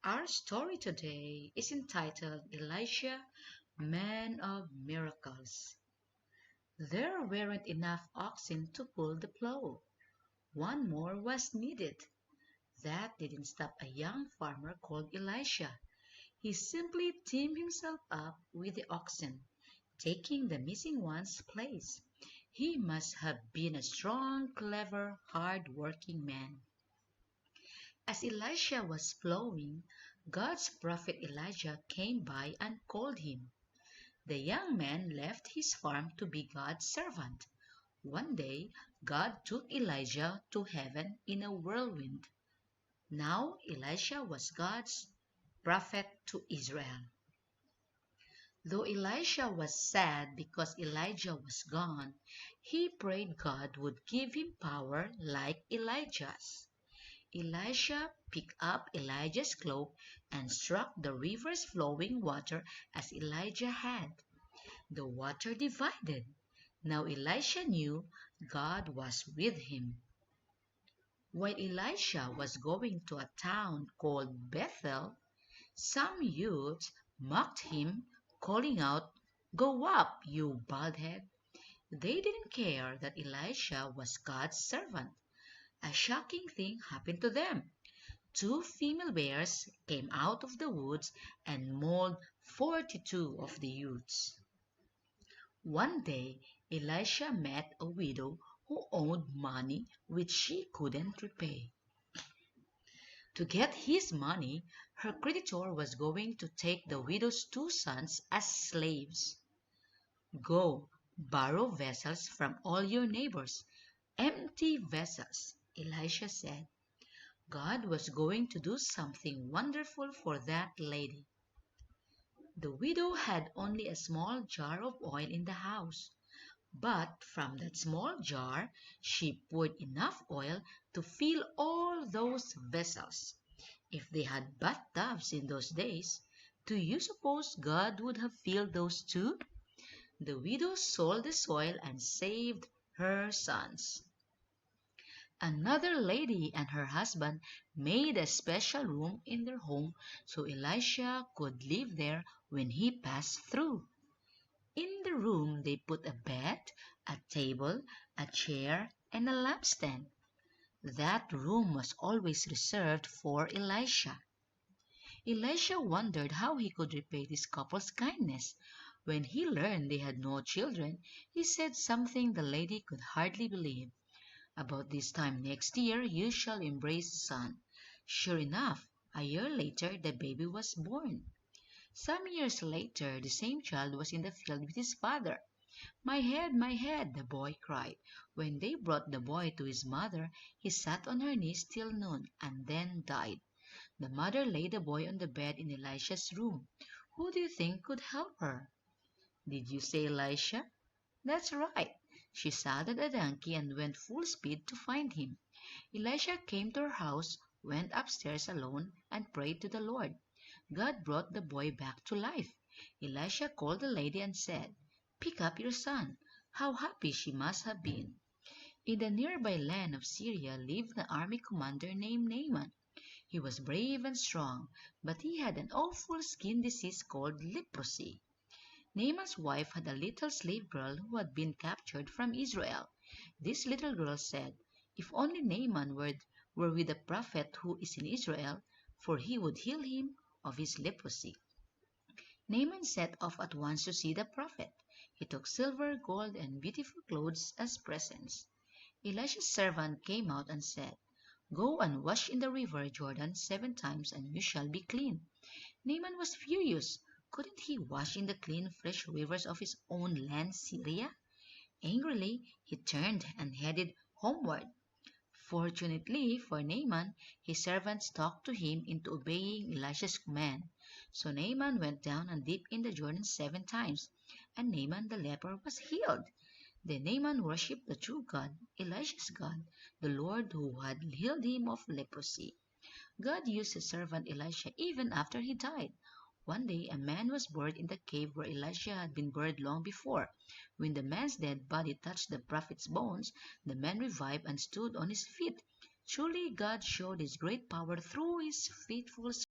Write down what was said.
Our story today is entitled Elisha, Man of Miracles. There weren't enough oxen to pull the plow. One more was needed. That didn't stop a young farmer called Elisha. He simply teamed himself up with the oxen, taking the missing one's place. He must have been a strong, clever, hard-working man. As Elisha was plowing, God's prophet Elijah came by and called him. The young man left his farm to be God's servant. One day, God took Elijah to heaven in a whirlwind. Now Elisha was God's prophet to Israel. Though Elisha was sad because Elijah was gone, he prayed God would give him power like Elijah's. Elisha picked up Elijah's cloak and struck the river's flowing water as Elijah had. The water divided. Now Elisha knew God was with him. While Elisha was going to a town called Bethel, some youths mocked him, calling out, "Go up, you bald head!" They didn't care that Elisha was God's servant. A shocking thing happened to them. Two female bears came out of the woods and mauled 42 of the youths. One day Elisha met a widow who owed money which she couldn't repay. To get his money, her creditor was going to take the widow's two sons as slaves. "Go, borrow vessels from all your neighbors, empty vessels," Elisha said. God was going to do something wonderful for that lady. The widow had only a small jar of oil in the house, but from that small jar she poured enough oil to fill all those vessels. If they had bathtubs in those days, do you suppose God would have filled those too? The widow sold the soil and saved her sons. Another lady and her husband made a special room in their home so Elisha could live there when he passed through. In the room they put a bed, a table, a chair, and a lampstand. That room was always reserved for Elisha. Elisha wondered how he could repay this couple's kindness. When he learned they had no children, he said something the lady could hardly believe. "About this time next year you shall embrace a son." Sure enough, a year later the baby was born. Some years later the same child was in the field with his father. My head," the boy cried. When they brought the boy to his mother, he sat on her knees till noon, and then died. The mother laid the boy on the bed in Elisha's room. Who do you think could help her? Did you say Elisha? That's right. She saddled a donkey and went full speed to find him. Elisha came to her house, went upstairs alone, and prayed to the Lord. God brought the boy back to life. Elisha called the lady and said, "Pick up your son." How happy she must have been. In the nearby land of Syria lived an army commander named Naaman. He was brave and strong, but he had an awful skin disease called leprosy. Naaman's wife had a little slave girl who had been captured from Israel. This little girl said, "If only Naaman were with the prophet who is in Israel, for he would heal him of his leprosy." Naaman set off at once to see the prophet. He took silver, gold, and beautiful clothes as presents. Elisha's servant came out and said, "Go and wash in the river Jordan 7 times, and you shall be clean." Naaman was furious. Couldn't he wash in the clean, fresh rivers of his own land, Syria? Angrily, he turned and headed homeward. Fortunately for Naaman, his servants talked to him into obeying Elisha's command. So Naaman went down and dipped in the Jordan 7 times, and Naaman the leper was healed. Then Naaman worshipped the true God, Elisha's God, the Lord who had healed him of leprosy. God used his servant Elisha even after he died. One day a man was buried in the cave where Elisha had been buried long before. When the man's dead body touched the prophet's bones, the man revived and stood on his feet. Truly God showed his great power through his faithful